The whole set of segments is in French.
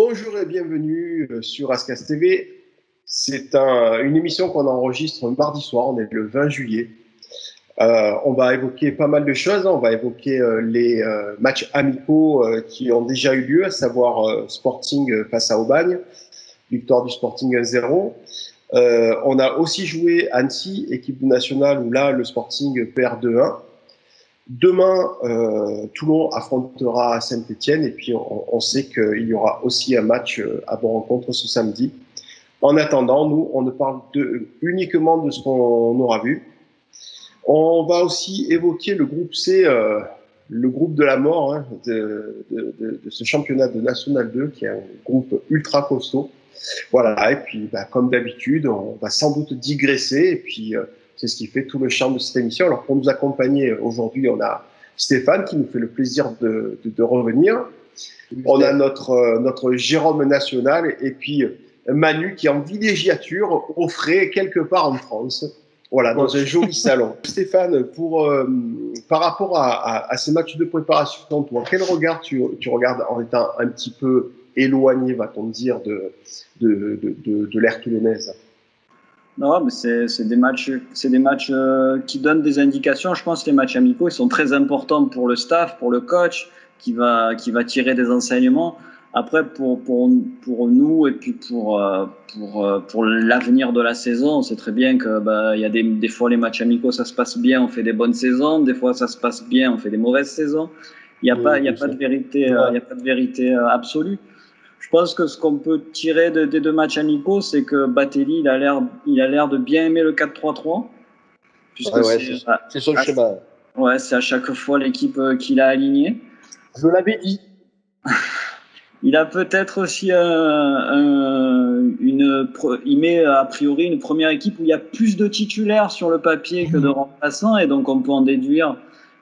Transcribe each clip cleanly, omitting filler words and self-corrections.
Bonjour et bienvenue sur Ascas TV. C'est une émission qu'on enregistre mardi soir, on est le 20 juillet. On va évoquer pas mal de choses. On va évoquer les matchs amicaux qui ont déjà eu lieu, à savoir Sporting face à Aubagne, victoire du Sporting 1-0. On a aussi joué Annecy, équipe nationale, où là, le Sporting perd 2-1. Demain, Toulon affrontera Saint-Etienne et puis on sait qu'il y aura aussi un match à Bon-Rencontre ce samedi. En attendant, nous, on ne parle uniquement de ce qu'on aura vu. On va aussi évoquer le groupe C, le groupe de la mort de ce championnat de National 2, qui est un groupe ultra costaud. Voilà, et puis comme d'habitude, on va sans doute digresser, et puis c'est ce qui fait tout le charme de cette émission. Alors pour nous accompagner aujourd'hui, on a Stéphane qui nous fait le plaisir de revenir. On a notre Jérôme national, et puis Manu qui est en villégiature au frais quelque part en France. Voilà, dans un joli salon. Stéphane, par rapport à ces matchs de préparation, toi, quel regard tu regardes en étant un petit peu éloigné, va-t-on dire, de l'ère toulonnaise? Non, mais c'est des matchs qui donnent des indications. Je pense que les matchs amicaux, ils sont très importants pour le staff, pour le coach, qui va tirer des enseignements. Après, pour nous et puis pour l'avenir de la saison, on sait très bien que il y a des fois les matchs amicaux, ça se passe bien, on fait des bonnes saisons. Des fois, ça se passe bien, on fait des mauvaises saisons. Il n'y a pas de vérité, il y a pas de vérité absolue. Je pense que ce qu'on peut tirer des deux matchs amicaux, c'est que Batelli, il a l'air de bien aimer le 4-3-3. Puisque c'est son schéma. Ouais, c'est à chaque fois l'équipe qu'il a alignée. Je l'avais dit. Il a peut-être aussi il met a priori une première équipe où il y a plus de titulaires sur le papier que de remplaçants, et donc on peut en déduire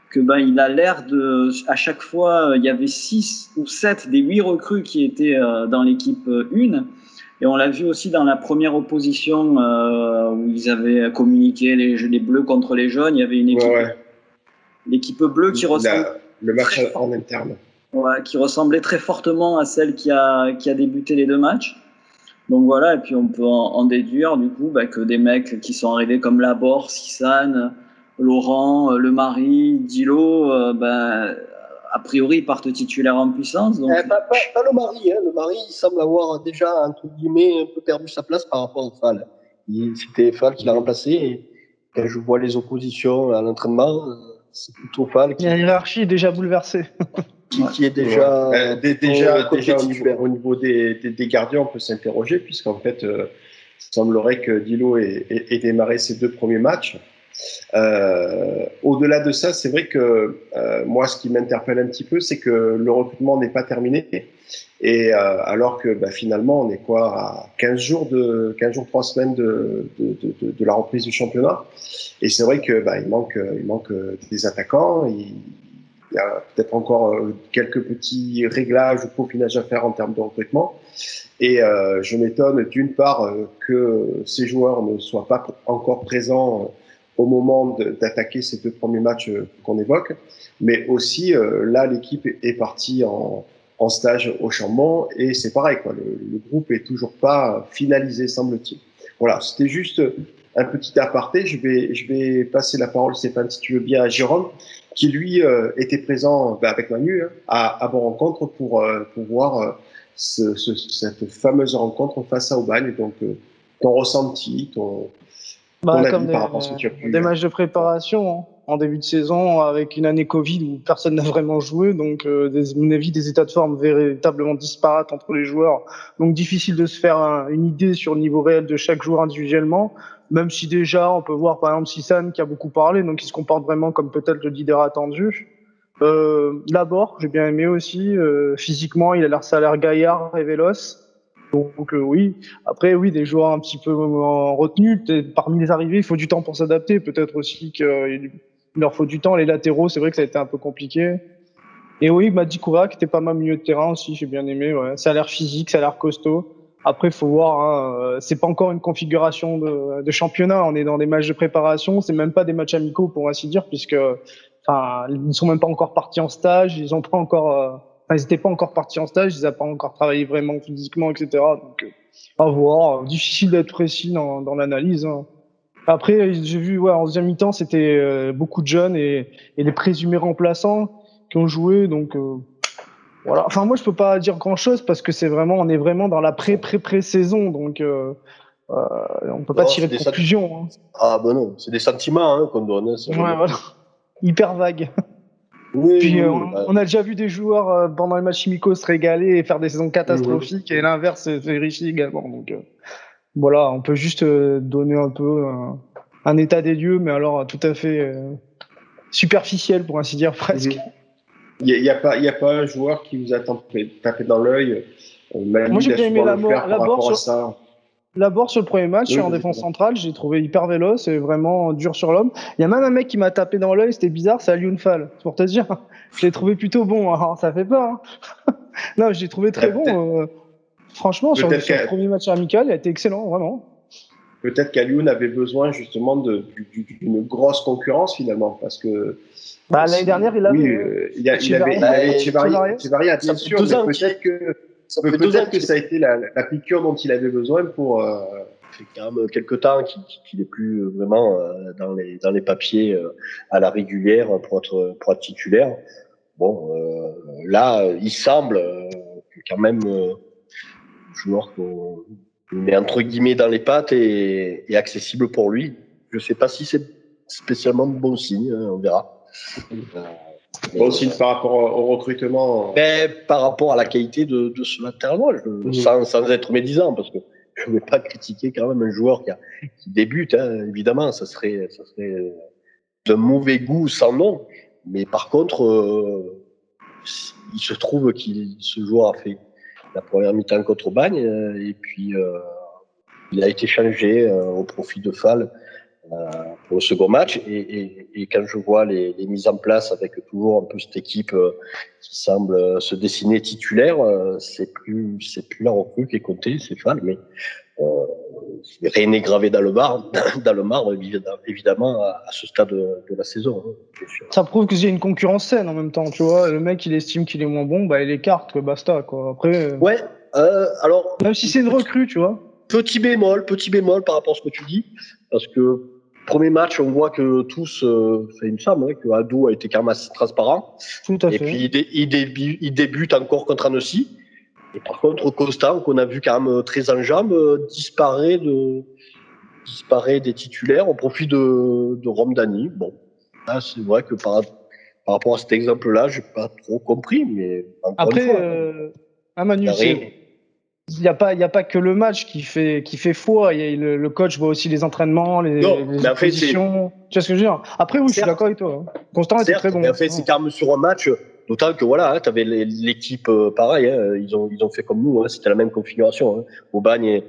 que il a l'air de, à chaque fois, il y avait 6 ou 7 des 8 recrues qui étaient dans l'équipe 1. Et on l'a vu aussi dans la première opposition où ils avaient communiqué les bleus contre les jaunes. Il y avait une équipe, l'équipe bleue qui ressemblait le match en interne. Ouais, qui ressemblait très fortement à celle qui a débuté les deux matchs. Donc voilà, et puis on peut en déduire du coup que des mecs qui sont arrivés comme Laborde, Sissane, Laurent, Le Marie, Dilo, a priori ils partent titulaires en puissance. Donc... Pas Le Marie, hein. Le Marie il semble avoir déjà entre guillemets un peu perdu sa place par rapport au Fall. C'était Fall qui l'a remplacé, et quand je vois les oppositions à l'entraînement, c'est plutôt Fall qui... La hiérarchie est déjà bouleversée. qui est déjà au niveau des gardiens, on peut s'interroger, puisqu'en fait, il semblerait que Dilo ait démarré ses 2 premiers matchs. Au-delà de ça, c'est vrai que moi, ce qui m'interpelle un petit peu, c'est que le recrutement n'est pas terminé, et alors que finalement, on est à 15 jours, 3 semaines de la reprise du championnat, et c'est vrai que il manque des attaquants. Il y a peut-être encore quelques petits réglages ou peaufinages à faire en termes de recrutement. Et je m'étonne d'une part que ces joueurs ne soient pas encore présents au moment d'attaquer ces 2 premiers matchs qu'on évoque. Mais aussi, là, l'équipe est partie en stage au Chambon, et c'est pareil, le groupe est toujours pas finalisé, semble-t-il. Voilà, c'était juste un petit aparté. Je vais passer la parole, Stéphane, si tu veux bien, à Jérôme, qui lui était présent avec Manu à Bon-Rencontre pour voir cette fameuse rencontre face à Aubagne. Donc, ton ressenti, ton avis comme par rapport à ce que tu as pu... des matchs de préparation en début de saison, avec une année Covid où personne n'a vraiment joué, donc à mon avis des états de forme véritablement disparates entre les joueurs, donc difficile de se faire une idée sur le niveau réel de chaque joueur individuellement, même si déjà on peut voir par exemple Sissane qui a beaucoup parlé, donc il se comporte vraiment comme peut-être le leader attendu. Laborde, j'ai bien aimé aussi, physiquement ça a l'air gaillard et véloce. Donc oui, après oui, des joueurs un petit peu en retenue, peut-être parmi les arrivées, il faut du temps pour s'adapter, peut-être aussi qu'il leur faut du temps. Les latéraux, c'est vrai que ça a été un peu compliqué. Et oui, Madi Koura qui était pas mal milieu de terrain aussi, j'ai bien aimé. Ouais. Ça a l'air physique, ça a l'air costaud. Après, faut voir. C'est pas encore une configuration de championnat. On est dans des matchs de préparation. C'est même pas des matchs amicaux pour ainsi dire, puisque ils ne sont même pas encore partis en stage. Ils ont pas encore ils n'étaient pas encore partis en stage, ils n'avaient pas encore travaillé vraiment physiquement, etc. Donc, à voir. Difficile d'être précis dans l'analyse. Hein. Après, j'ai vu, en deuxième mi-temps, c'était beaucoup de jeunes et les présumés remplaçants qui ont joué. Donc, voilà. Enfin, moi, je peux pas dire grand-chose parce que on est vraiment dans la pré-saison. Donc, on peut pas tirer de conclusion. Hein. Ah ben non, c'est des sentiments qu'on donne. Voilà. Hyper vague. Oui, Puis on a déjà vu des joueurs pendant les matchs amicaux se régaler et faire des saisons catastrophiques et l'inverse se vérifie également. Donc voilà, on peut juste donner un peu un état des lieux, mais alors tout à fait superficiel pour ainsi dire presque. Il y a pas un joueur qui vous a tapé dans l'œil. Moi j'ai bien aimé Laborde sur le premier match oui, en défense centrale, j'ai trouvé hyper véloce et vraiment dur sur l'homme. Il y a même un mec qui m'a tapé dans l'œil, c'était bizarre, c'est Alioune Fall, pour te dire. Je l'ai trouvé plutôt bon, alors, ça fait pas. Hein. Non, je l'ai trouvé très bon. Franchement, sur le premier match amical, il a été excellent, vraiment. Peut-être qu'Alioune avait besoin justement d'une grosse concurrence finalement, parce que l'année dernière, il avait. Oui, il avait Echevarria, bien sûr, mais peut-être que ça a été la piqûre dont il avait besoin pour. Ça fait quand même quelques temps qu'il n'est plus vraiment dans les papiers à la régulière pour être titulaire. Bon, là, il semble quand même joueur qu'on met entre guillemets dans les pattes et accessible pour lui. Je ne sais pas si c'est spécialement de bon signe, on verra. Bon signe par rapport au recrutement. Mais par rapport à la qualité de ce matériel, sans être médisant, parce que je ne vais pas critiquer quand même un joueur qui débute, hein, évidemment, ça serait de mauvais goût sans nom. Mais par contre, il se trouve ce joueur a fait la première mi-temps contre Bagne et puis il a été changé au profit de Fall pour le second match et quand je vois les mises en place avec toujours un peu cette équipe qui semble se dessiner titulaire, c'est plus la recrue qui est comptée, c'est Fall, mais rien n'est gravé dans le marbre évidemment à ce stade de la saison. Hein, bien sûr. Ça prouve qu'il y a une concurrence saine en même temps, tu vois. Le mec il estime qu'il est moins bon, il écarte, quoi, basta quoi. Après. Ouais. Alors. Même si c'est une recrue, tu vois. Petit bémol par rapport à ce que tu dis, parce que premier match, on voit que tous, il me semble que Adou a été quand même assez transparent. Tout à fait. Et puis il débute encore contre Annecy. Et par contre, Constant, qu'on a vu quand même très en jambes, disparaît des titulaires au profit de Romdani. Bon, là, c'est vrai que par rapport à cet exemple-là, j'ai pas trop compris, mais après, Manu, il n'y a pas que le match qui fait foi. Le coach voit aussi les entraînements, les oppositions. Tu vois ce que je veux dire? Après, oui, je suis d'accord avec toi. Hein. Constant était très bon. Mais en fait, c'est quand même sur un match, d'autant que voilà, tu avais l'équipe pareil, ils ont fait comme nous, c'était la même configuration. Hein. Aubagne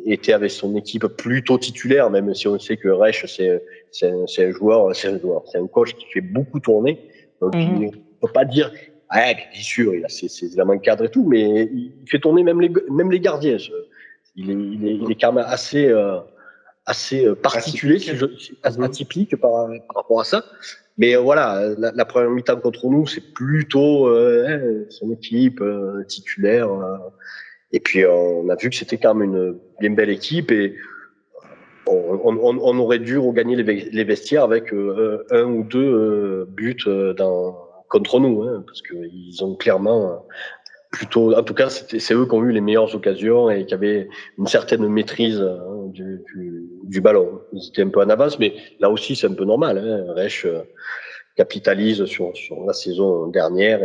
était avec son équipe plutôt titulaire, même si on sait que Reich, c'est un coach qui fait beaucoup tourner. Donc, il ne peut pas dire. Ouais, bien sûr, il a ses éléments de cadre et tout, mais il fait tourner même les gardiens. Il est quand même assez particulier, atypique par rapport à ça. Mais voilà, la première mi-temps contre nous, c'est plutôt son équipe titulaire. Et puis on a vu que c'était quand même une bien belle équipe et on aurait dû regagner les vestiaires avec un ou deux buts contre nous, hein, parce qu'ils ont clairement plutôt, en tout cas, c'est eux qui ont eu les meilleures occasions et qui avaient une certaine maîtrise du ballon. Ils étaient un peu en avance, mais là aussi, c'est un peu normal. Hein. Reich capitalise sur la saison dernière,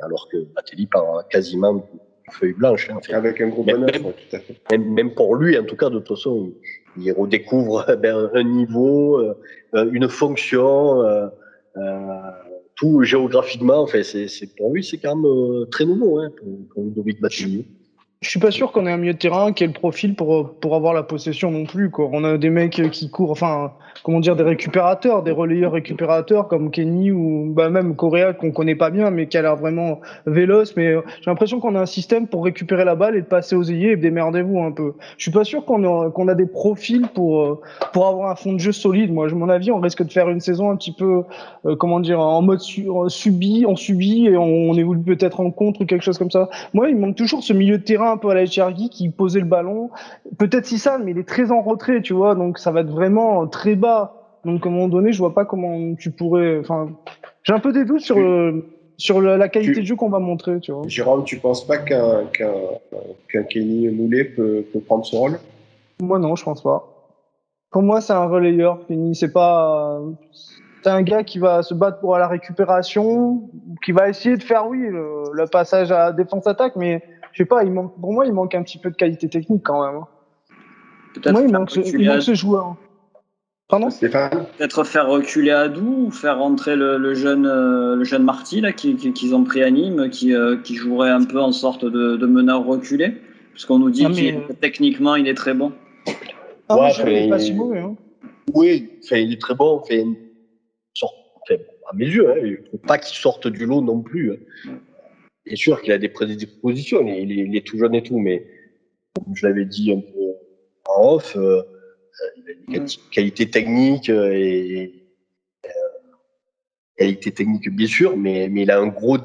alors que Batelli part quasiment feuille blanche. Hein, en fait. Avec un gros bonheur, tout à fait. Même pour lui, en tout cas, de toute façon, il redécouvre un niveau, une fonction, tout géographiquement. Enfin, pour lui, c'est quand même très nouveau pour Ludovic Batelli. Je suis pas sûr qu'on ait un milieu de terrain qui ait le profil pour avoir la possession non plus, quoi. On a des mecs qui courent, enfin, comment dire, des récupérateurs, des relayeurs récupérateurs comme Kenny ou bah, même Correa qu'on connaît pas bien, mais qui a l'air vraiment véloce. Mais j'ai l'impression qu'on a un système pour récupérer la balle et de passer aux ailiers et démerdez-vous un peu. Je suis pas sûr qu'on a des profils pour avoir un fond de jeu solide. Moi, à mon avis, on risque de faire une saison un petit peu, comment dire, en mode subi, on subit et on évolue peut-être en contre ou quelque chose comme ça. Moi, il me manque toujours ce milieu de terrain un peu à la Chergui qui posait le ballon. Peut-être Sissane, mais il est très en retrait, tu vois, donc ça va être vraiment très bas. Donc, à un moment donné, je vois pas comment tu pourrais. Enfin, j'ai un peu des doutes sur la qualité de jeu qu'on va montrer, tu vois. Jérôme, tu penses pas qu'un Kenny Moulet peut prendre ce rôle? Moi, non, je pense pas. Pour moi, c'est un relayeur. Fini. C'est un gars qui va se battre pour la récupération, qui va essayer de faire, oui, le passage à défense-attaque, mais je sais pas, pour moi, il manque un petit peu de qualité technique quand même. Pour moi, il manque ce joueur. Pardon? Stéphane? Peut-être faire reculer Adou ou faire rentrer le jeune Marty là, qu'ils ont pris à Nîmes, qui jouerait un peu en sorte de meneur reculé, puisqu'on nous dit que techniquement, il est très bon. Ah, ouais, il est pas si mauvais. Hein. Oui, il est très bon. À mes yeux, il ne faut pas qu'il sorte du lot non plus. Bien sûr qu'il a des prédispositions, il est tout jeune et tout, mais comme je l'avais dit un peu en off, il a des qualités techniques et qualité technique bien sûr, mais il a un gros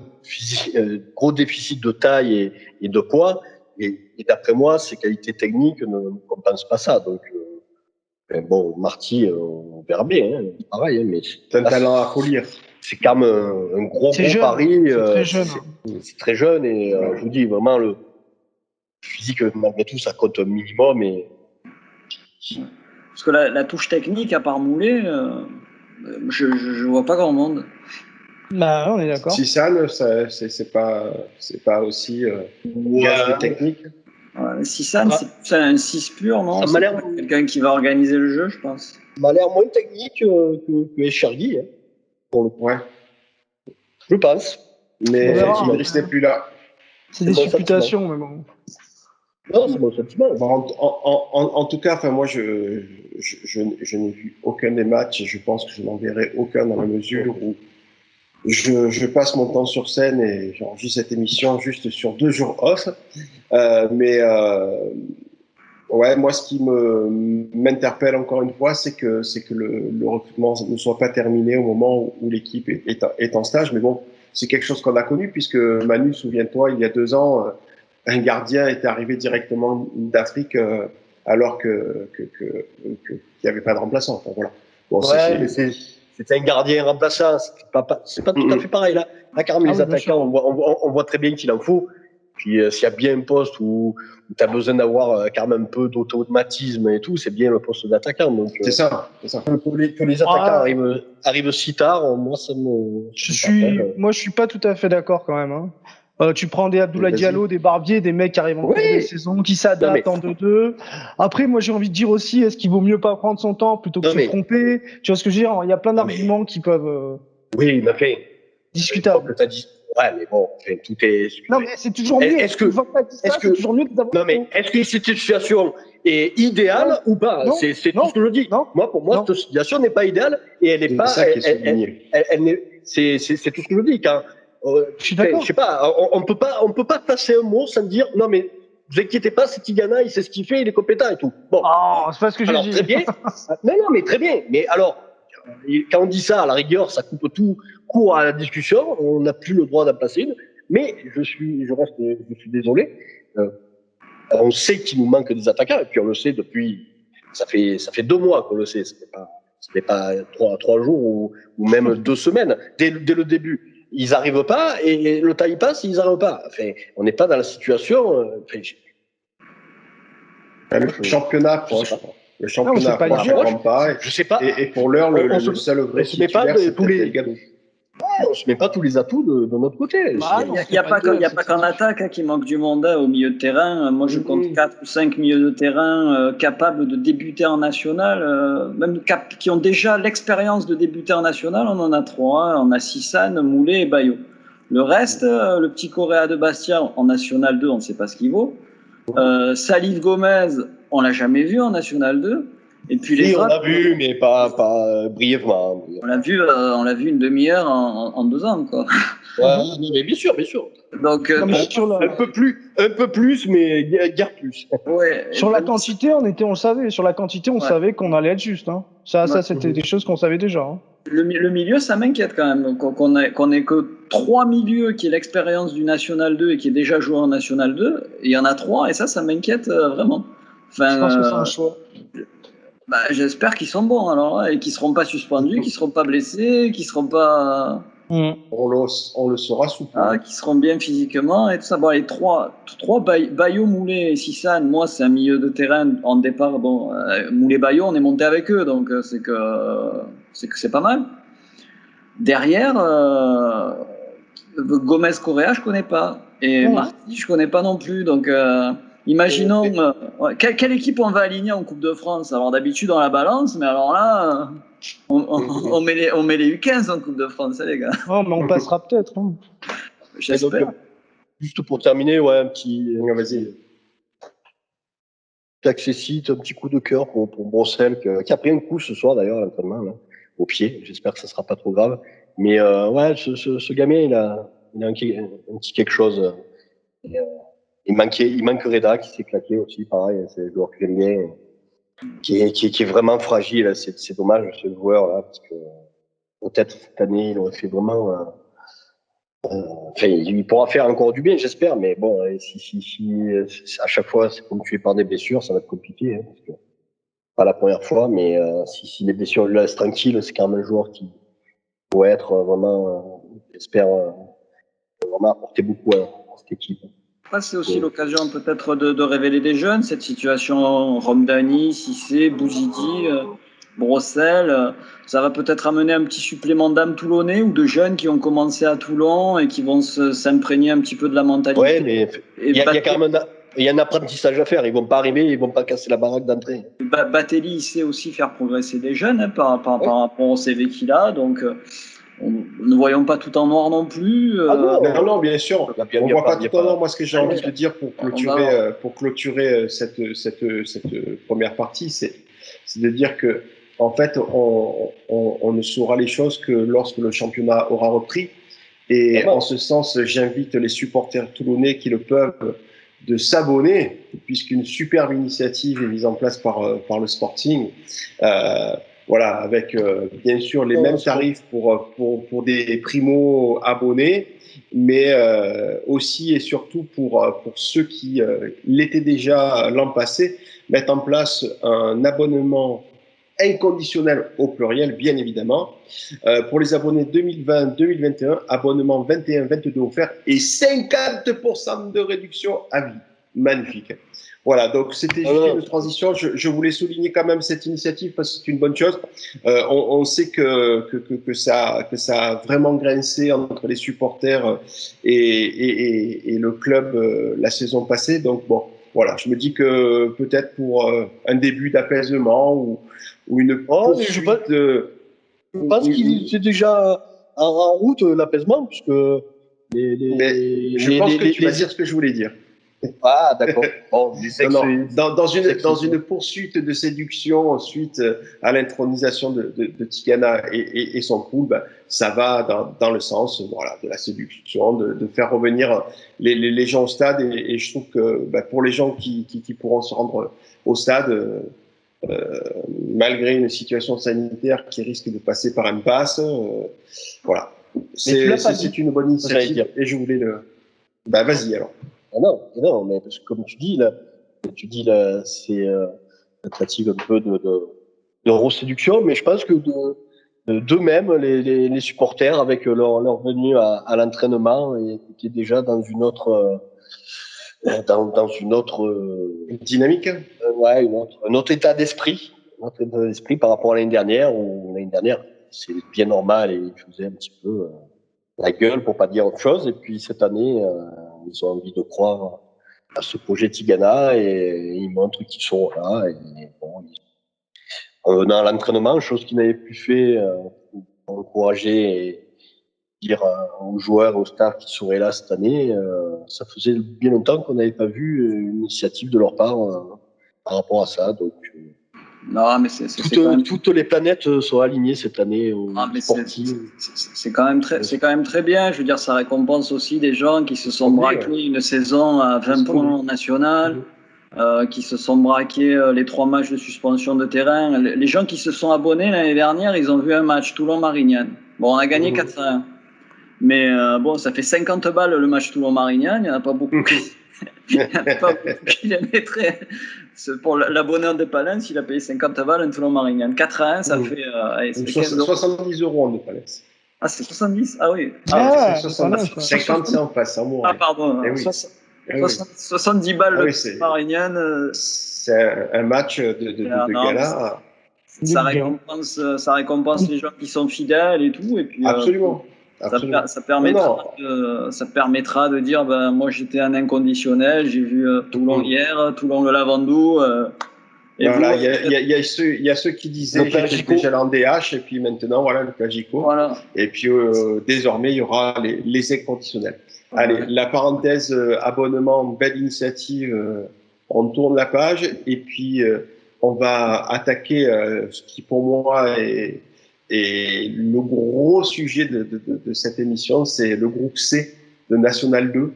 déficit de taille et de poids. Et d'après moi, ses qualités techniques ne compensent pas ça. Donc, bon, Marty, on verra bien, hein, pareil. Hein, mais c'est un talent à polir. C'est quand même un gros pari. C'est très jeune. C'est très jeune et je vous dis vraiment le physique malgré tout ça compte un minimum. Parce que la touche technique à part Moulet, je vois pas grand monde. Bah, on est d'accord. Sissane, c'est pas aussi gage de technique. Ouais, Sissane, c'est un 6 pur, non? Ça m'a l'air quelqu'un qui va organiser le jeu, je pense. Ça m'a l'air moins technique que Echergui, hein, pour le coup. Ouais. Je pense. Mais Idriss n'est plus là. C'est des supputations, mais bon. Non, c'est mon sentiment. Bon, en tout cas, moi, je n'ai vu aucun des matchs et je pense que je n'en verrai aucun dans la mesure où je passe mon temps sur scène et j'enregistre cette émission juste sur 2 jours off. Ouais, moi, ce qui m'interpelle encore une fois, c'est que le recrutement ne soit pas terminé au moment où l'équipe est en stage. Mais bon, c'est quelque chose qu'on a connu puisque Manu, souviens-toi, il y a 2 ans, un gardien était arrivé directement d'Afrique alors qu'il n'y avait pas de remplaçant. Enfin, voilà. Bon, ouais, c'était un gardien remplaçant. C'est pas tout à fait pareil là. Là, quand même, les attaquants, on voit très bien qu'il en faut. Puis s'il y a bien un poste où tu as besoin d'avoir quand même un peu d'automatisme et tout, c'est bien le poste d'attaquant. Donc c'est ça. Que les attaquants arrivent si tard, moi ça me. Moi, je suis pas tout à fait d'accord quand même. Hein. Tu prends des Abdoulaye Diallo, des Barbier, des mecs qui arrivent en cours de saison, qui s'adaptent en 2-2. Après, moi, j'ai envie de dire aussi, est-ce qu'il vaut mieux pas prendre son temps plutôt que de se tromper? Tu vois ce que je veux dire? Il y a plein d'arguments qui peuvent. Oui, mais enfin. Discutable. Ouais, mais bon, tout est. Non, mais c'est toujours mieux. C'est toujours mieux d'avoir. Non, mais est-ce que cette situation est idéale ou pas? C'est tout ce que je dis. Moi, pour moi, cette situation n'est pas idéale et elle n'est pas. C'est ça qui est souligné. C'est tout ce que je dis. Quand, je suis d'accord. Je sais pas, on peut pas passer un mot sans dire non, mais vous inquiétez pas, c'est Tigana, il sait ce qu'il fait, il est compétent et tout. Bon. Oh, c'est pas ce que j'ai dit. Très bien. Non, mais très bien. Mais alors, quand on dit ça, à la rigueur, ça coupe tout court à la discussion. On n'a plus le droit d'en passer une. Mais je suis désolé. On sait qu'il nous manque des attaquants et puis on le sait depuis. Ça fait 2 mois qu'on le sait. Ce n'est pas 3 jours ou même 2 semaines. Dès le début, ils n'arrivent pas et le temps y passe, ils n'arrivent pas. Enfin, on n'est pas dans la situation. Le championnat proche. Le championnat proche, je sais pas. Et pour l'heure, le seul vrai titulaire, c'est Delgado. On ne se met pas tous les atouts de notre côté. Il n'y a pas qu'en attaque qui manque du monde au milieu de terrain. Moi, je compte 4 ou 5 milieux de terrain capables de débuter en national, même qui ont déjà l'expérience de débuter en national. On en a 3. On a Sissane, Moulet et Bayo. Le reste, le petit Correa de Bastia en national 2, on ne sait pas ce qu'il vaut. Salif Gomez, on l'a jamais vu en National 2. Et puis les on autres, l'a vu, mais pas brièvement. on l'a vu une demi-heure en 2 ans, quoi. Ouais, mais bien sûr. Donc, Non, mais Un peu plus, mais guère plus. ouais. Sur la quantité, on le savait. Sur la quantité, on savait qu'on allait être juste. Hein. Ça, c'était des choses qu'on savait déjà. Hein. Le milieu, ça m'inquiète quand même. Qu'on ait que 3 milieux qui aient l'expérience du National 2 et qui aient déjà joué en National 2. Il y en a 3 et ça m'inquiète vraiment. Enfin, je pense que c'est un choix. J'espère qu'ils sont bons alors et qu'ils seront pas suspendus, qu'ils seront pas blessés, qu'ils seront pas. On le saura sous peu. Qui seront bien physiquement et tout ça. Bon, les trois Bayo, Moulet et Sissane, moi, c'est un milieu de terrain en départ. Bon, Moulet, Bayo, on est monté avec eux, donc c'est que c'est pas mal. Derrière, Gomez Correa, je connais pas. Et Marty, je connais pas non plus. Donc, imaginons quelle équipe on va aligner en Coupe de France. Alors, d'habitude, on la balance, mais alors là, on met les U15 en Coupe de France, les gars. Oh, mais on passera peut-être. Hein. J'espère. Juste pour terminer, un petit. Vas-y. Accessite, un petit coup de cœur pour Brossel, qui a pris un coup ce soir d'ailleurs à l'entraînement, au pied. J'espère que ça sera pas trop grave. Mais ce gamin, il a un petit quelque chose. Il manque Reda qui s'est claqué aussi, pareil. C'est le joueur que j'aime bien, qui est vraiment fragile. C'est dommage ce joueur là, parce que peut-être cette année il aurait fait vraiment. Enfin, il pourra faire encore du bien, j'espère, mais bon, si à chaque fois c'est ponctué par des blessures, ça va être compliqué, parce que pas la première fois, mais si les blessures le laissent tranquille, c'est quand même un joueur qui pourrait être vraiment, j'espère, vraiment apporter beaucoup à cette équipe. Après, c'est aussi l'occasion peut-être de révéler des jeunes, cette situation Romdani, Cissé, Bouzidi, Brossel, ça va peut-être amener un petit supplément d'âme toulonnais ou de jeunes qui ont commencé à Toulon et qui vont s'imprégner un petit peu de la mentalité. Ouais, mais il y a quand même un apprentissage à faire. Ils vont pas arriver, ils vont pas casser la baraque d'entrée. Batelli, il sait aussi faire progresser des jeunes par rapport au CV qu'il a, donc ne voyons pas tout en noir non plus. Non, bien sûr. On ne voit pas tout en noir. Moi, ce que j'ai envie de dire pour clôturer cette première partie, c'est de dire que en fait, on ne saura les choses que lorsque le championnat aura repris. Et en ce sens, j'invite les supporters toulonnais qui le peuvent de s'abonner, puisqu'une superbe initiative est mise en place par le Sporting. Voilà, avec bien sûr les mêmes tarifs pour des primo-abonnés, mais aussi et surtout pour ceux qui l'étaient déjà l'an passé, mettre en place un abonnement inconditionnel au pluriel, bien évidemment. Pour les abonnés 2020-2021, abonnement 21-22 offert et 50% de réduction à vie. Magnifique. Voilà, donc c'était juste une transition. Je voulais souligner quand même cette initiative parce que c'est une bonne chose. On sait que ça a vraiment grincé entre les supporters et le club la saison passée. Donc bon, voilà, je me dis que peut-être pour un début d'apaisement ou une poursuite je pense qu'il est déjà en route l'apaisement, puisque je pense que tu vas dire ce que je voulais dire. Ah, d'accord. Bon, dans une poursuite de séduction suite à l'intronisation de Tigana et son pool, ça va dans le sens de la séduction, de faire revenir les gens au stade. Et je trouve que pour les gens qui pourront se rendre au stade, malgré une situation sanitaire qui risque de passer par une passe, voilà. C'est une bonne initiative et je voulais le... vas-y alors. Non, mais parce que comme tu dis là, c'est une pratique un peu de reséduction, mais je pense que d'eux-mêmes, les supporters, avec leur venue à l'entraînement, étaient déjà dans une autre dynamique. Un autre état d'esprit, par rapport à l'année dernière, où l'année dernière, c'est bien normal et ils faisaient un petit peu la gueule pour pas dire autre chose. Et puis cette année, ils ont envie de croire à ce projet Tigana et ils montrent qu'ils sont là. Et bon, en venant à l'entraînement, chose qu'ils n'avaient plus fait pour encourager dire aux joueurs, au staff qui seraient là cette année, ça faisait bien longtemps qu'on n'avait pas vu une initiative de leur part par rapport à ça. Donc, non, mais quand même... toutes les planètes sont alignées cette année au sportif. C'est quand même très bien. Je veux dire, ça récompense aussi des gens qui se sont braqués une saison à 20 points en national, qui se sont braqués les 3 matchs de suspension de terrain. Les gens qui se sont abonnés l'année dernière, ils ont vu un match Toulon-Marignane. Bon, on a gagné 4-1. Mais bon, ça fait 50 balles le match Toulon-Marignane. Il n'y en a pas beaucoup qui les mettraient. Pour l'abonneur de Palens, il a payé 50 balles un Toulon-Marignane. 4-1, ça fait... 70 euros en de Palens. Ah, c'est 70? Ah oui. 70. 50, c'est en face, en mois. Ah, pardon. 70 balles le Marignane. C'est un match de gala. Ça récompense les gens qui sont fidèles et tout. Et puis, absolument. Ça permettra de dire moi j'étais un inconditionnel, j'ai vu Toulon hier, Toulon le Lavandou. Il y a ceux qui disaient j'étais déjà en DH et puis maintenant voilà le Plagico. Voilà. Et puis désormais il y aura les inconditionnels. Allez, la parenthèse abonnement, belle initiative, on tourne la page et puis on va attaquer ce qui pour moi est le gros sujet de cette émission, c'est le groupe C de National 2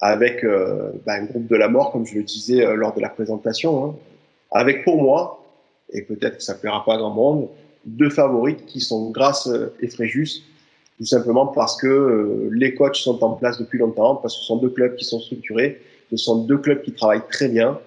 avec un groupe de la mort, comme je le disais lors de la présentation, avec pour moi, et peut-être que ça plaira pas à grand monde, 2 favorites qui sont Grasse et Fréjus, tout simplement parce que les coachs sont en place depuis longtemps, parce que ce sont 2 clubs qui sont structurés, ce sont 2 clubs qui travaillent très bien.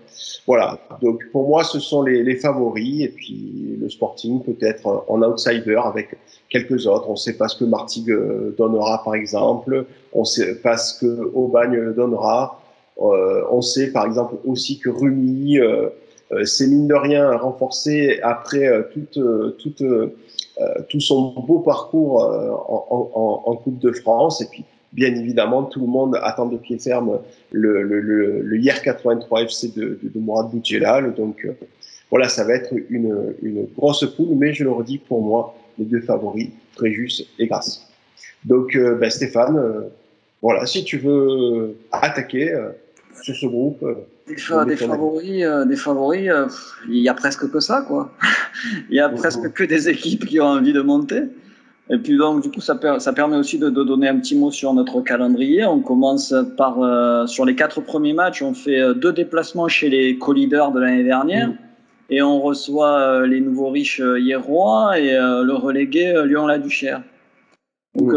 Voilà, donc pour moi ce sont les favoris et puis le Sporting peut-être en outsider avec quelques autres. On ne sait pas ce que Martigues donnera par exemple, on ne sait pas ce que Aubagne donnera, on sait par exemple aussi que Rumi s'est mine de rien renforcé après tout son beau parcours en Coupe de France et puis bien évidemment, tout le monde attend de pied ferme le IR 83 FC de Mourad Boudjelal. Donc voilà, ça va être une grosse poule, mais je le redis pour moi, les 2 favoris, Fréjus et Grasse. Donc Stéphane, voilà, si tu veux attaquer sur ce groupe. Des favoris, il y a presque que ça, quoi. Il y a presque que des équipes qui ont envie de monter. Et puis donc, du coup, ça permet aussi de donner un petit mot sur notre calendrier. On commence par, sur les 4 premiers matchs, on fait 2 déplacements chez les co-leaders de l'année dernière. Et on reçoit les nouveaux riches Hierrois et le relégué Lyon-la-Duchère. Donc,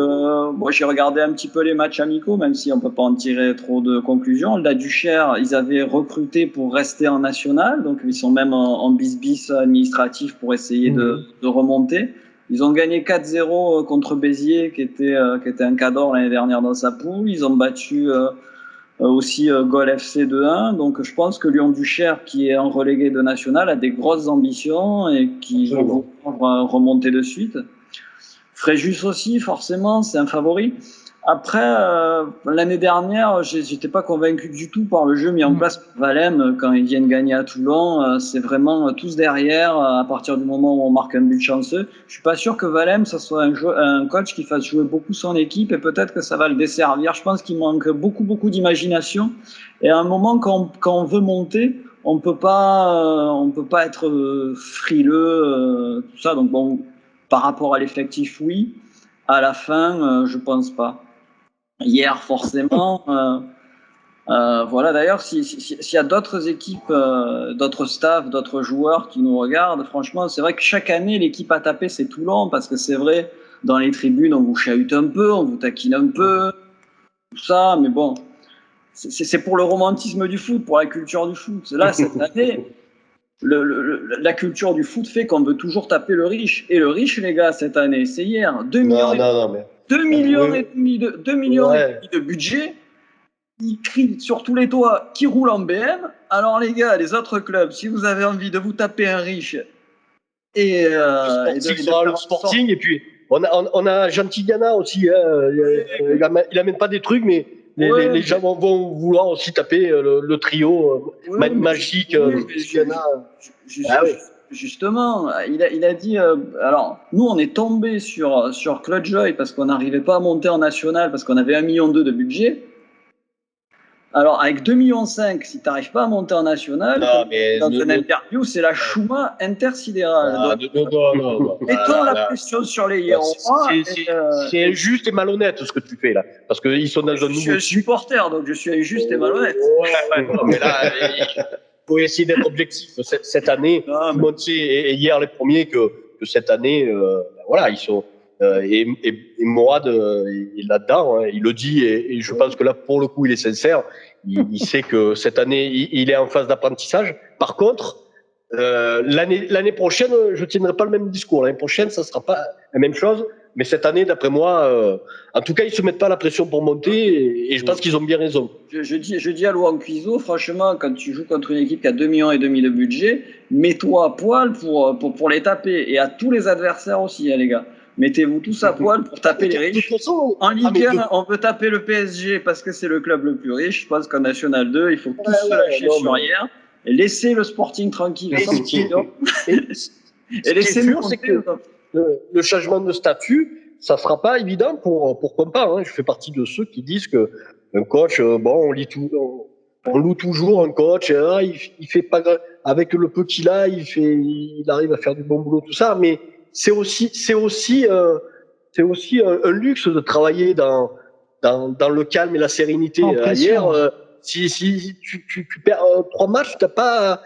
moi, j'ai regardé un petit peu les matchs amicaux, même si on peut pas en tirer trop de conclusions. La Duchère, ils avaient recruté pour rester en national, donc ils sont même en bis administratif pour essayer de remonter. Ils ont gagné 4-0 contre Béziers, qui était un cadre l'année dernière dans sa poule. Ils ont battu aussi Gol FC 2-1. Donc, je pense que Lyon-Duchère, qui est en relégué de national, a des grosses ambitions et qui vont remonter de suite. Fréjus aussi, forcément, c'est un favori. Après, l'année dernière, j'étais pas convaincu du tout par le jeu mis en place par Valem quand ils viennent gagner à Toulon. C'est vraiment tous derrière à partir du moment où on marque un but chanceux. Je suis pas sûr que Valem, ça soit un coach qui fasse jouer beaucoup son équipe et peut-être que ça va le desservir. Je pense qu'il manque beaucoup d'imagination. Et à un moment, quand on veut monter, on peut pas être frileux, tout ça. Donc bon, par rapport à l'effectif, oui. À la fin, je pense pas. Hier, forcément. Voilà. D'ailleurs, s'il y a d'autres équipes, d'autres staffs, d'autres joueurs qui nous regardent, franchement, c'est vrai que chaque année, l'équipe à taper, c'est Toulon, parce que c'est vrai, dans les tribunes, on vous chahute un peu, on vous taquine un peu, tout ça, mais bon, c'est pour le romantisme du foot, pour la culture du foot. Là, cette année, la culture du foot fait qu'on veut toujours taper le riche. Et le riche, les gars, cette année, c'est hier. 2 millions et demi de budget. Ils crient sur tous les toits qui roule en BM. Alors, les gars, les autres clubs, si vous avez envie de vous taper un riche et le Sporting, et puis on a Gentilgana aussi. Il amène pas des trucs, mais les gens vont vouloir aussi taper le trio magique. justement, il a dit. Alors, nous, on est tombé sur Claude Joy parce qu'on n'arrivait pas à monter en national parce qu'on avait 1,2 million de budget. Alors, avec 2,5 millions, si tu n'arrives pas à monter en national, dans une interview, c'est la chouma intersidérale. Non. Mettons la pression sur les Hiérois. C'est injuste et malhonnête ce que tu fais là. Parce qu'ils sont dans un nouveau. Je suis supporter, donc je suis injuste et malhonnête. Non, mais là, il faut essayer d'être objectif. Cette année, tout le monde sait, et hier les premiers, que cette année, voilà, ils sont. Et Morad est là-dedans, hein, il le dit, et je pense que là, pour le coup, il est sincère. Il sait que cette année, il est en phase d'apprentissage. Par contre, l'année prochaine, je tiendrai pas le même discours. L'année prochaine, ça sera pas la même chose. Mais cette année, d'après moi, en tout cas, ils se mettent pas la pression pour monter, et je pense qu'ils ont bien raison. Je dis à Laurent Cuiseau, franchement, quand tu joues contre une équipe qui a 2,5 millions de budget, mets-toi à poil pour les taper, et à tous les adversaires aussi, hein, les gars. Mettez-vous tous à poil pour taper les riches. En Ligue 1, on peut taper le PSG parce que c'est le club le plus riche. Je pense qu'en National 2, il faut tous se lâcher sur hier et laisser le Sporting tranquille. Et laisser sûr, c'est que le changement de statut, ça sera pas évident pour Compa. Hein. Je fais partie de ceux qui disent que un coach, on loue toujours un coach. Il fait pas avec le peu qu'il a, il arrive à faire du bon boulot, tout ça, mais c'est aussi un luxe de travailler dans le calme et la sérénité. Hier, si tu perds 3 matchs, t'as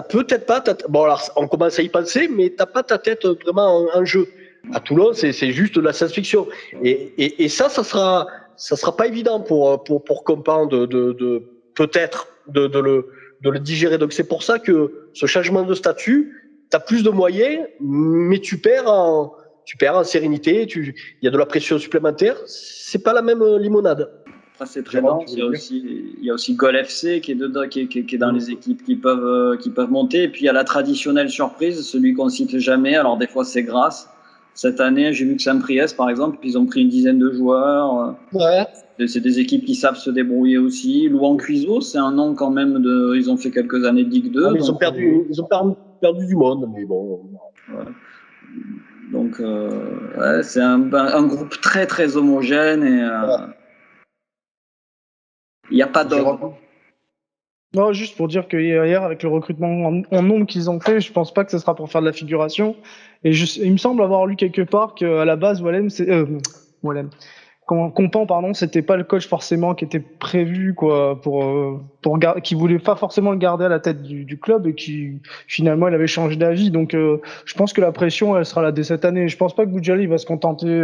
peut-être pas bon, alors on commence à y penser, mais t'as pas ta tête vraiment en jeu. À Toulon, c'est juste de la science-fiction. Et ça sera pas évident pour Compan de peut-être de le digérer. Donc c'est pour ça que ce changement de statut, t'as plus de moyens, mais tu perds en sérénité. Il y a de la pression supplémentaire. C'est pas la même limonade. Après, c'est très lent. Il y a aussi Gol FC qui est dedans, qui est dans les équipes qui peuvent monter. Et puis il y a la traditionnelle surprise, celui qu'on cite jamais. Alors des fois c'est grâce. Cette année, j'ai vu que Saint-Priest, par exemple, ils ont pris une dizaine de joueurs. Ouais. C'est des équipes qui savent se débrouiller aussi. Louan Cuiseau, c'est un nom quand même ils ont fait quelques années de Ligue 2. Ah, ils ont perdu du monde, mais bon. Ouais. Donc, c'est un groupe très très homogène et il n'y a pas d'ordre. Non, juste pour dire que hier, avec le recrutement en nombre qu'ils ont fait, je pense pas que ce sera pour faire de la figuration. Et il me semble avoir lu quelque part qu'à la base, Compan, pardon, c'était pas le coach forcément qui était prévu, quoi, qui voulait pas forcément le garder à la tête du club et qui, finalement, il avait changé d'avis. Donc, je pense que la pression, elle sera là dès cette année. Je pense pas que Boudjali va se contenter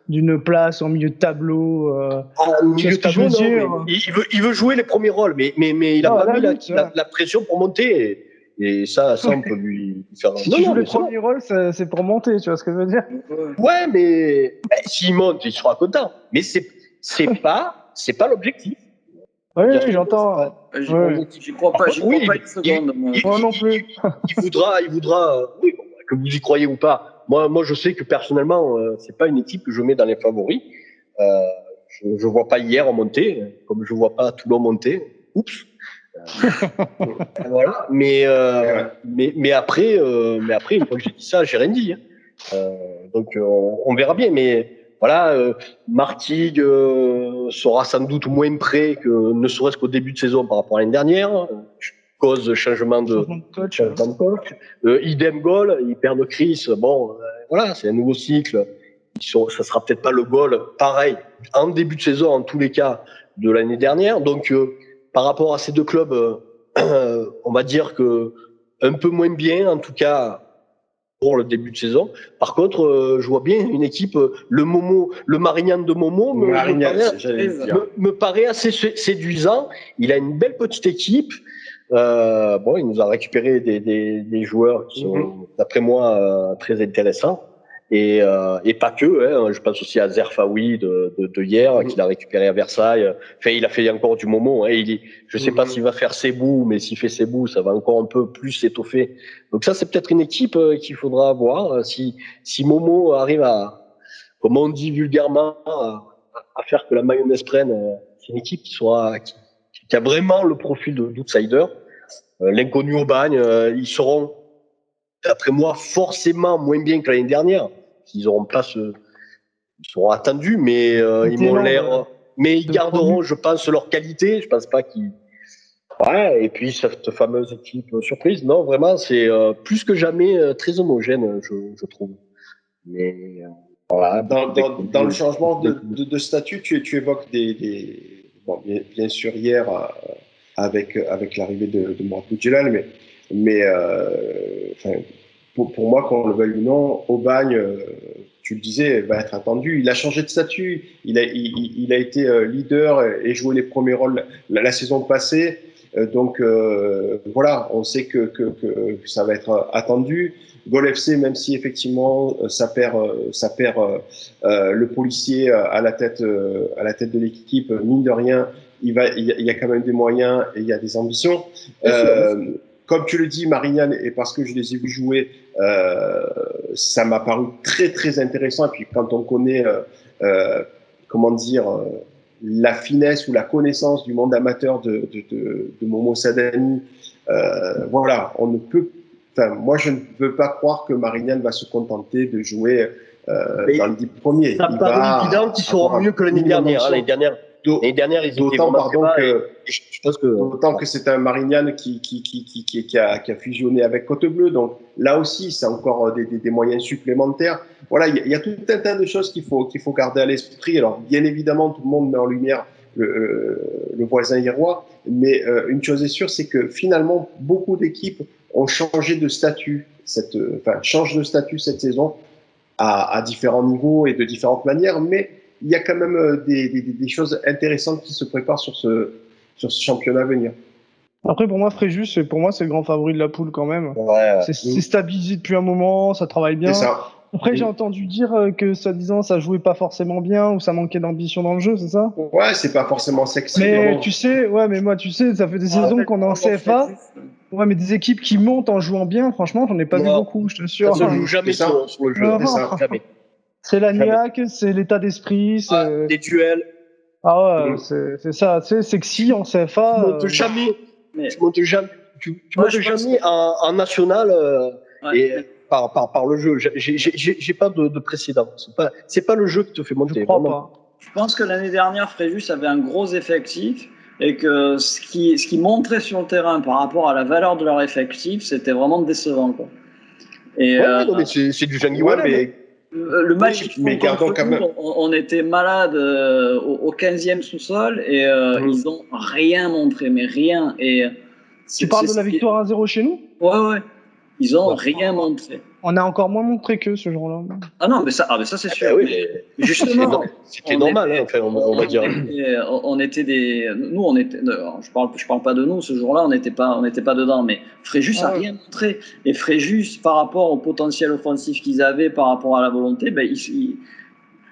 d'une place en milieu de tableau. Milieu de tableau, non, il veut jouer les premiers rôles, mais il a pas mis la pression pour monter. Et ça, on peut lui faire. Si tu joues les premiers rôles, c'est pour monter, tu vois ce que je veux dire? Ouais, mais s'il monte, il sera content. Mais c'est pas l'objectif. Oui, j'entends. J'y crois pas une seconde. Moi non plus. Il voudra, oui, que vous y croyez ou pas. Moi, je sais que personnellement, c'est pas une équipe que je mets dans les favoris. Je vois pas hier monter, comme je vois pas Toulon monter. Oups. Voilà, mais après, une fois que j'ai dit ça, j'ai rien dit. Donc, on verra bien. Mais voilà, Martigues sera sans doute moins prêt que ne serait-ce qu'au début de saison par rapport à l'année dernière, cause de changement de coach. Idem Gol, ils perdent Chris. Bon, voilà, c'est un nouveau cycle. Ça sera peut-être pas le Gol pareil en début de saison en tous les cas de l'année dernière. Donc par rapport à ces deux clubs, on va dire que un peu moins bien, en tout cas pour le début de saison. Par contre, je vois bien une équipe, le Marignan de Momo me paraît assez séduisant. Il a une belle petite équipe. Il nous a récupéré des joueurs qui sont, d'après moi, très intéressants. Et pas que, hein. Je pense aussi à Zerfaoui de hier, qu'il a récupéré à Versailles. Enfin, il a fait encore du Momo, hein. Je sais pas s'il va faire Sebou, mais s'il fait Sebou, ça va encore un peu plus s'étoffer. Donc ça, c'est peut-être une équipe qu'il faudra voir. Si Momo arrive à, comme on dit vulgairement, à faire que la mayonnaise prenne, c'est une équipe qui a vraiment le profil d'outsider. L'inconnu au bagne, ils seront d'après moi, forcément moins bien que l'année dernière. Ils auront ils seront attendus, mais ils m'ont l'air. Mais ils garderont, je pense, leur qualité. Je pense pas qu'ils. Ouais, et puis cette fameuse équipe surprise, non, vraiment, c'est plus que jamais très homogène, je trouve. Mais voilà. Dans le changement de statut, tu évoques bon, bien sûr hier avec l'arrivée de Mourad Boudjelal, mais enfin, pour moi, qu'on le veuille ou non, Aubagne, tu le disais, va être attendu. Il a changé de statut. Il a été leader et joué les premiers rôles la saison passée. Donc voilà, on sait que ça va être attendu. Gol FC, même si effectivement ça perd le policier à la tête de l'équipe, mine de rien, il y a quand même des moyens et il y a des ambitions. Comme tu le dis, Marignane, et parce que je les ai vus jouer, ça m'a paru très très intéressant. Et puis quand on connaît, comment dire, la finesse ou la connaissance du monde amateur de Momo Sadani, voilà, on ne peut. Enfin, moi, je ne veux pas croire que Marignane va se contenter de jouer dans les 10 premiers. Ça paraît évident qu'ils seront mieux que l'année dernière. L'année dernière, ils étaient vraiment D'autant que c'est un Marignane qui a fusionné avec Côte-Bleue. Donc là aussi, c'est encore des moyens supplémentaires. Voilà, il y a tout un tas de choses qu'il faut garder à l'esprit. Alors, bien évidemment, tout le monde met en lumière le voisin hiérois. Mais une chose est sûre, c'est que finalement, beaucoup d'équipes ont changé de statut, changent de statut cette saison à différents niveaux et de différentes manières. Mais il y a quand même des choses intéressantes qui se préparent sur ce championnat à venir. Après, pour moi, Fréjus, c'est le grand favori de la poule quand même. Ouais. C'est stabilisé depuis un moment, ça travaille bien. C'est ça. Après, j'ai entendu dire que, soi-disant, ça jouait pas forcément bien ou ça manquait d'ambition dans le jeu, c'est ça? Ouais, c'est pas forcément sexy. Mais bon. tu sais, ça fait des saisons qu'on est en CFA. Ouais, mais des équipes qui montent en jouant bien, franchement, j'en ai pas vu beaucoup, je te assure. Ça se joue jamais sur le jeu. Jamais. C'est la niaque, c'est l'état d'esprit, c'est des duels. Ah ouais, c'est ça, tu sais, sexy en CFA. Tu montes jamais en national et par le jeu. J'ai pas de précédent. C'est pas le jeu qui te fait monter. Je crois pas. Je pense que l'année dernière, Fréjus avait un gros effectif et que ce qui montrait sur le terrain par rapport à la valeur de leur effectif, c'était vraiment décevant, quoi. Et non, mais c'est du Jean-Guy mais le match on était malade au 15e sous-sol et ils ont rien montré, mais rien. Et tu parles de la victoire 1-0 chez nous? Ouais. Ils ont rien montré. On a encore moins montré qu'eux ce jour-là. Ah non, mais ça c'est sûr. Oui, justement, c'était normal, on va dire. On était je parle pas de nous ce jour-là, on n'était pas dedans, mais Fréjus a rien montré. Et Fréjus, par rapport au potentiel offensif qu'ils avaient, par rapport à la volonté,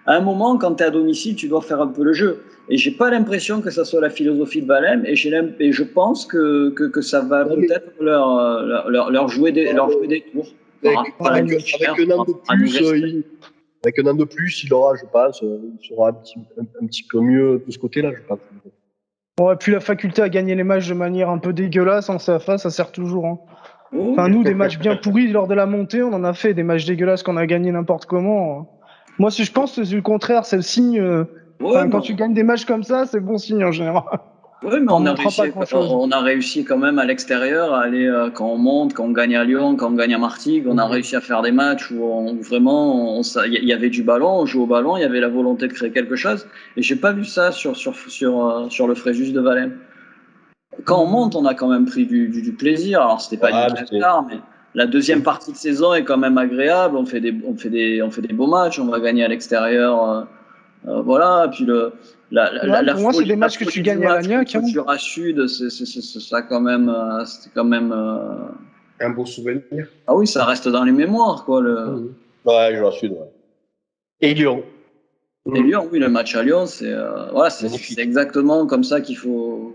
à un moment, quand tu es à domicile, tu dois faire un peu le jeu. Et j'ai pas l'impression que ça soit la philosophie de Valem, et je pense que ça va peut-être leur jouer des tours. Avec un an de plus, il aura, je pense, il sera un petit peu mieux de ce côté-là, je pense. Ouais, puis la faculté à gagner les matchs de manière un peu dégueulasse en CFA, ça sert toujours. Hein. Enfin, nous, des matchs bien pourris lors de la montée, on en a fait. Des matchs dégueulasses qu'on a gagnés n'importe comment. Moi, si je pense que c'est le contraire, c'est le signe. Quand tu gagnes des matchs comme ça, c'est bon signe en général. Oui, mais on a réussi quand même à l'extérieur à aller, quand on monte, quand on gagne à Lyon, quand on gagne à Martigues, on a réussi à faire des matchs où vraiment il y avait du ballon, on joue au ballon, il y avait la volonté de créer quelque chose. Et j'ai pas vu ça sur le Fréjus de Valem. Quand on monte, on a quand même pris du plaisir. Alors c'était pas du tard, mais la deuxième partie de saison est quand même agréable. On fait des beaux matchs, on va gagner à l'extérieur. Voilà, puis pour moi, c'est des matchs que tu gagnes à la niaque. Sur à Sud, ça quand même, c'était quand même un beau souvenir. Ah oui, ça reste dans les mémoires, quoi. Ouais, je Sud, ouais. Et Lyon. Et Lyon, oui, le match à Lyon, c'est exactement comme ça qu'il faut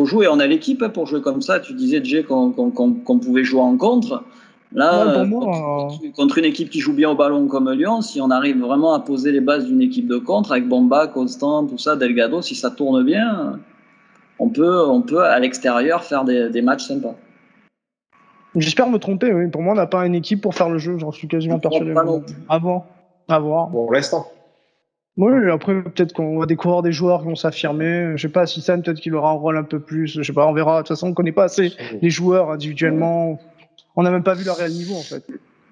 jouer. On a l'équipe pour jouer comme ça. Tu disais, Jay, qu'on pouvait jouer en contre. Là, contre une équipe qui joue bien au ballon comme Lyon, si on arrive vraiment à poser les bases d'une équipe de contre avec Bomba, Constant, tout ça, Delgado, si ça tourne bien, on peut à l'extérieur faire des matchs sympas. J'espère me tromper, oui. Pour moi, on n'a pas une équipe pour faire le jeu, j'en suis quasiment persuadé. À voir. Pour l'instant. Oui, après, peut-être qu'on va découvrir des joueurs qui vont s'affirmer. Je sais pas, Sissane, peut-être qu'il aura un rôle un peu plus. Je sais pas, on verra. De toute façon, on connaît pas assez les joueurs individuellement. On n'a même pas vu leur réel niveau, en fait.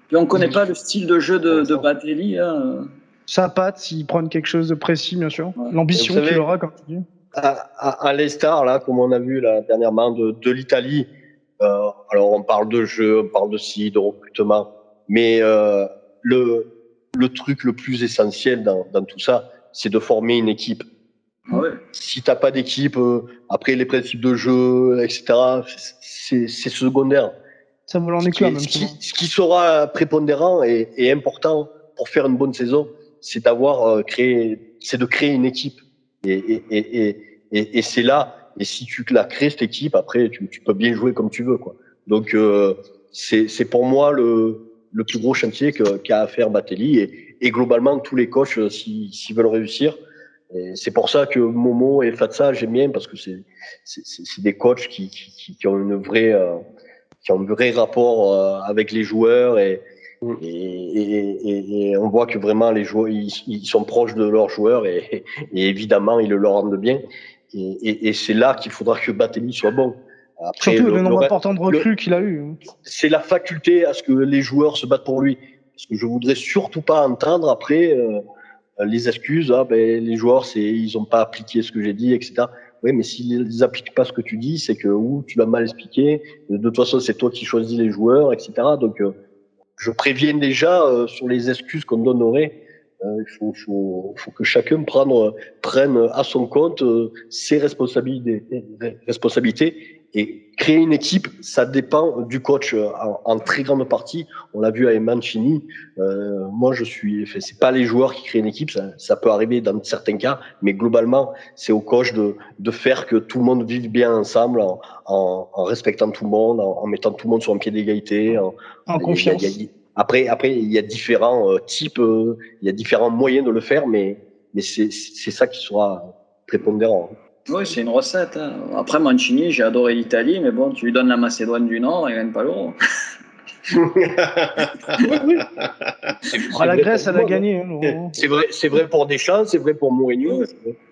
Puis on connaît pas le style de jeu de Batelli. Hein. Sa patte, s'ils prennent quelque chose de précis, bien sûr. Ouais. L'ambition qu'il aura, comme tu dis. À l'Estar, là, comme on a vu là, dernièrement de l'Italie, alors on parle de jeu, on parle de recrutement, mais le truc le plus essentiel dans tout ça, c'est de former une équipe. Ouais. Si t'as pas d'équipe, après les principes de jeu, etc., c'est secondaire. Ça vaut l'en éclat, même. Ce qui sera prépondérant et important pour faire une bonne saison, c'est d'avoir c'est de créer une équipe. Et c'est là, et si tu la crées cette équipe, après tu peux bien jouer comme tu veux, quoi. Donc c'est pour moi le plus gros chantier qu'a à faire Batelli et globalement tous les coachs s'ils veulent réussir. Et c'est pour ça que Momo et Fatsa j'aime bien parce que c'est des coachs qui ont une vraie qui ont un vrai rapport avec les joueurs et on voit que vraiment les joueurs ils sont proches de leurs joueurs et évidemment ils le leur rendent bien et c'est là qu'il faudra que Batelli soit bon. Après, surtout le nombre important de recrues qu'il a eu. C'est la faculté à ce que les joueurs se battent pour lui parce que je voudrais surtout pas entendre après les excuses les joueurs ils ont pas appliqué ce que j'ai dit, etc. Oui, mais s'ils appliquent pas ce que tu dis, c'est que tu l'as mal expliqué. De toute façon, c'est toi qui choisis les joueurs, etc. Donc, je préviens déjà sur les excuses qu'on donnerait. Il faut que chacun prenne à son compte ses responsabilités et créer une équipe. Ça dépend du coach en très grande partie. On l'a vu avec Mancini. Moi, c'est pas les joueurs qui créent une équipe. Ça peut arriver dans certains cas, mais globalement, c'est au coach de faire que tout le monde vive bien ensemble en respectant tout le monde, en mettant tout le monde sur un pied d'égalité, en confiance. Après, il y a différents types, il y a différents moyens de le faire, mais c'est ça qui sera prépondérant. Oui, c'est une recette. Hein. Après, Mancini, j'ai adoré l'Italie, mais bon, tu lui donnes la Macédoine du Nord, il gagne pas l'euro. Oui. La Grèce, elle a gagné. C'est vrai pour Deschamps, c'est vrai pour Mourinho.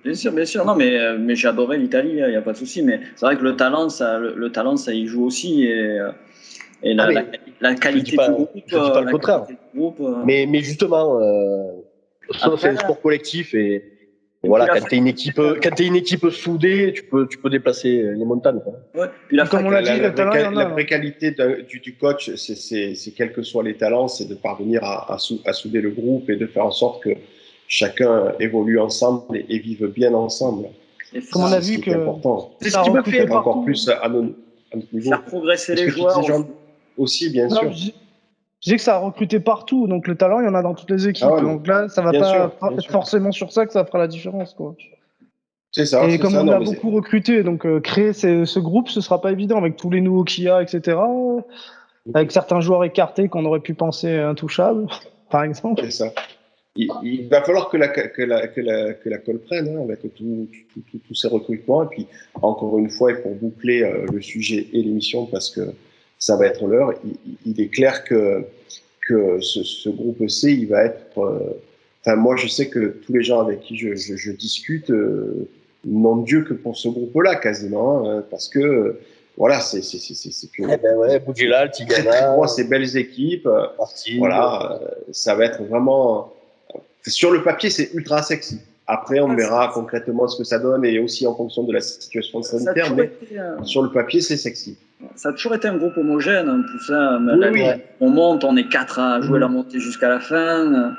Bien sûr. Non, mais j'ai adoré l'Italie, il n'y a pas de souci. Mais c'est vrai que le talent, ça y joue aussi. Et la qualité du groupe. Je dis pas le contraire. Mais justement, c'est un sport collectif et voilà, quand t'es une équipe soudée, tu peux déplacer les montagnes. Ouais. Puis comme on l'a dit, la vraie qualité du coach, c'est quels que soient les talents, c'est de parvenir à souder le groupe et de faire en sorte que chacun évolue ensemble et vive bien ensemble. Comme on a vu que c'est ce qui m'a fait encore plus à notre niveau. Faire progresser les joueurs aussi, bien sûr. Je dis que ça a recruté partout, donc le talent, il y en a dans toutes les équipes. Donc là, ça va pas être forcément sur ça que ça fera la différence, quoi. C'est ça. Et comme on a beaucoup recruté, donc créer ce groupe, ce sera pas évident avec tous les nouveaux qu'il y a, etc. Avec certains joueurs écartés qu'on aurait pu penser intouchables, par exemple. C'est ça. Il va falloir que la colle prenne avec tous ces recrutements. Et puis, encore une fois, et pour boucler le sujet et l'émission, parce que ça va être l'heure, il est clair que ce groupe C, il va être... moi, je sais que tous les gens avec qui je discute n'ont Dieu que pour ce groupe-là, quasiment, parce que... Voilà, c'est que... Boudjela, Tigana... Moi, ces belles équipes, voilà, ça va être vraiment... Sur le papier, c'est ultra sexy. Après, on verra concrètement ce que ça donne et aussi en fonction de la situation sanitaire, mais sur le papier, c'est sexy. Ça a toujours été un groupe homogène, tout ça. On monte, on est 4 à jouer la montée jusqu'à la fin.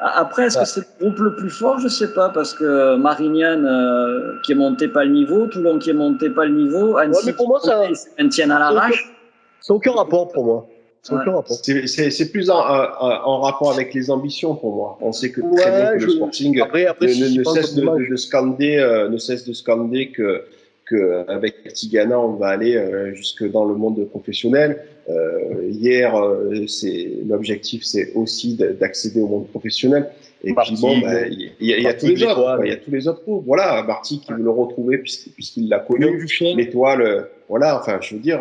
Après, est-ce que c'est le groupe le plus fort? Je ne sais pas, parce que Marignane qui est monté pas le niveau, Toulon qui est monté pas le niveau, Annecy pour moi, ça maintiennent à l'arrache. C'est aucun rapport pour moi. C'est plus en rapport avec les ambitions pour moi. On sait que très bien que le Sporting ne cesse de scander que avec Tigana on va aller jusque dans le monde professionnel. Hier, l'objectif c'est aussi d'accéder au monde professionnel. Et puis il y a tous les autres. Il y a tous les autres groupes. Voilà, Marty qui veut le retrouver puisqu'il l'a connu. L'étoile, voilà. Enfin, je veux dire,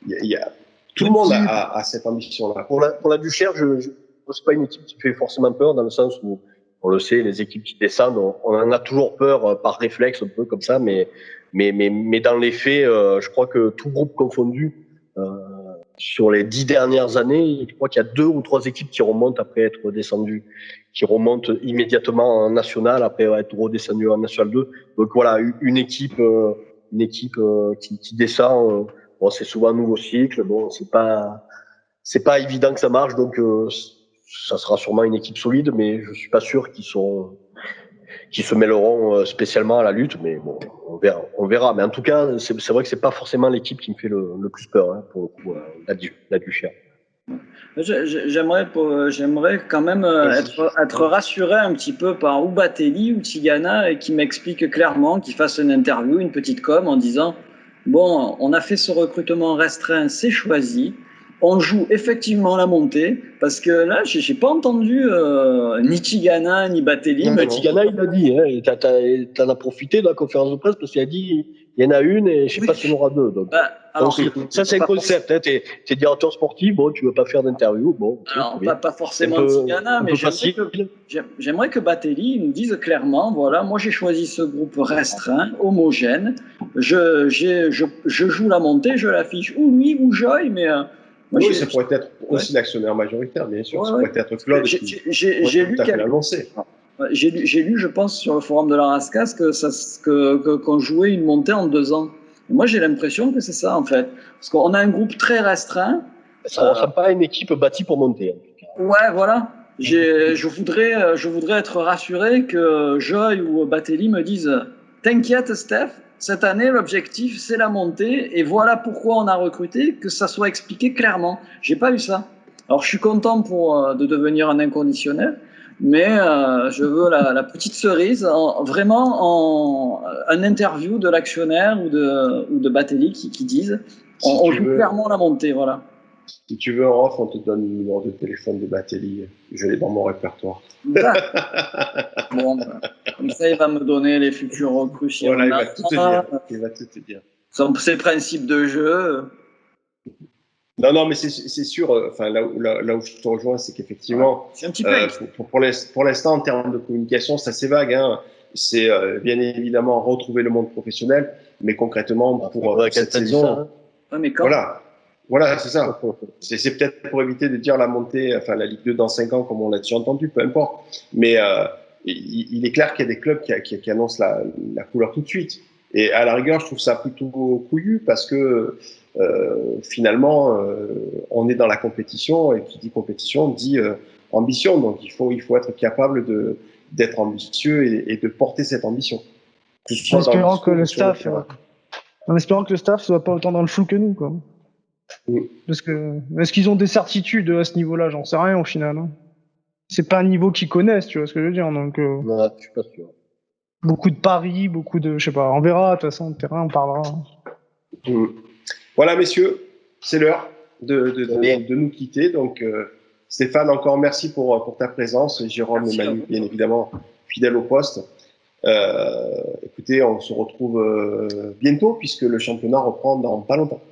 il y a Tout le monde a cette ambition-là. Pour la Duchère, c'est pas une équipe qui fait forcément peur, dans le sens où, on le sait, les équipes qui descendent, on en a toujours peur par réflexe, un peu comme ça, mais dans les faits, je crois que tout groupe confondu, sur les 10 dernières années, je crois qu'il y a 2 ou 3 équipes qui remontent après être descendues, qui remontent immédiatement en national après être redescendues en national 2. Donc voilà, une équipe qui descend, bon, c'est souvent un nouveau cycle, bon, c'est pas évident que ça marche, donc ça sera sûrement une équipe solide, mais je suis pas sûr qu'ils se mêleront spécialement à la lutte, mais bon, on verra. Mais en tout cas, c'est vrai que c'est pas forcément l'équipe qui me fait le plus peur, hein, pour le coup, la Duchère. J'aimerais quand même être rassuré un petit peu par ou Batelli ou Tigana, et qui m'explique clairement, qui fasse une interview, une petite com en disant bon, on a fait ce recrutement restreint, c'est choisi. On joue effectivement la montée, parce que là, j'ai pas entendu ni Tigana ni Batelli. Mais Tigana, il l'a dit, hein, t'en as profité de la conférence de presse parce qu'il a dit il y en a une et je sais pas s'il y en aura 2. Donc, alors, ça, c'est un concept. Hein, t'es directeur sportif, bon, tu veux pas faire d'interview, bon. Alors, pas forcément Tigana, mais j'aimerais que Batelli nous dise clairement, voilà, moi j'ai choisi ce groupe restreint, homogène, je joue la montée, je l'affiche, ou lui ou Joy, mais... oui, ça pourrait être aussi l'actionnaire majoritaire, bien sûr. Ça pourrait être Claude qui j'ai lu l'annoncer. J'ai lu, je pense, sur le forum de la Rascasse qu'on jouait une montée en 2 ans. Et moi, j'ai l'impression que c'est ça, en fait. Parce qu'on a un groupe très restreint. Ça ne ressemble pas à une équipe bâtie pour monter. Ouais, voilà. Je voudrais être rassuré que Joy ou Batelli me disent « T'inquiète, Steph, cette année, l'objectif, c'est la montée, et voilà pourquoi on a recruté, que ça soit expliqué clairement. » J'ai pas eu ça. Alors, je suis content de devenir un inconditionnel, mais je veux la petite cerise, vraiment un interview de l'actionnaire ou de Batelli qui disent on joue clairement la montée, voilà. Si tu veux en off, on te donne le numéro de téléphone de Batelli. Je l'ai dans mon répertoire. Bon, comme ça, il va me donner les futurs recrues. Si voilà, il va tout te dire. Il va tout te dire. Ses principes de jeu. Non, mais c'est sûr. Enfin, là où je te rejoins, c'est qu'effectivement, c'est un petit peu pour l'instant, en termes de communication, c'est assez vague. Hein. C'est bien évidemment retrouver le monde professionnel, mais concrètement pour cette saison. Ouais, mais quand Voilà, c'est ça. C'est peut-être pour éviter de dire la montée, enfin la Ligue 2 dans 5 ans, comme on l'a déjà entendu, peu importe. Mais il est clair qu'il y a des clubs qui annoncent la couleur tout de suite. Et à la rigueur, je trouve ça plutôt couillu parce que finalement, on est dans la compétition, et qui dit compétition dit ambition. Donc il faut être capable d'être ambitieux et de porter cette ambition. En espérant que le staff soit pas autant dans le flou que nous, quoi. Parce que est-ce qu'ils ont des certitudes à ce niveau-là? J'en sais rien au final. Hein. C'est pas un niveau qu'ils connaissent, tu vois ce que je veux dire. Donc, non, je suis pas sûr. Beaucoup de paris, je sais pas. On verra. De toute façon, le terrain, on parlera. Voilà, messieurs, c'est l'heure de nous quitter. Donc, Stéphane, encore merci pour ta présence. Jérôme et Manu, bien évidemment, fidèles au poste. Écoutez, on se retrouve bientôt puisque le championnat reprend dans pas longtemps.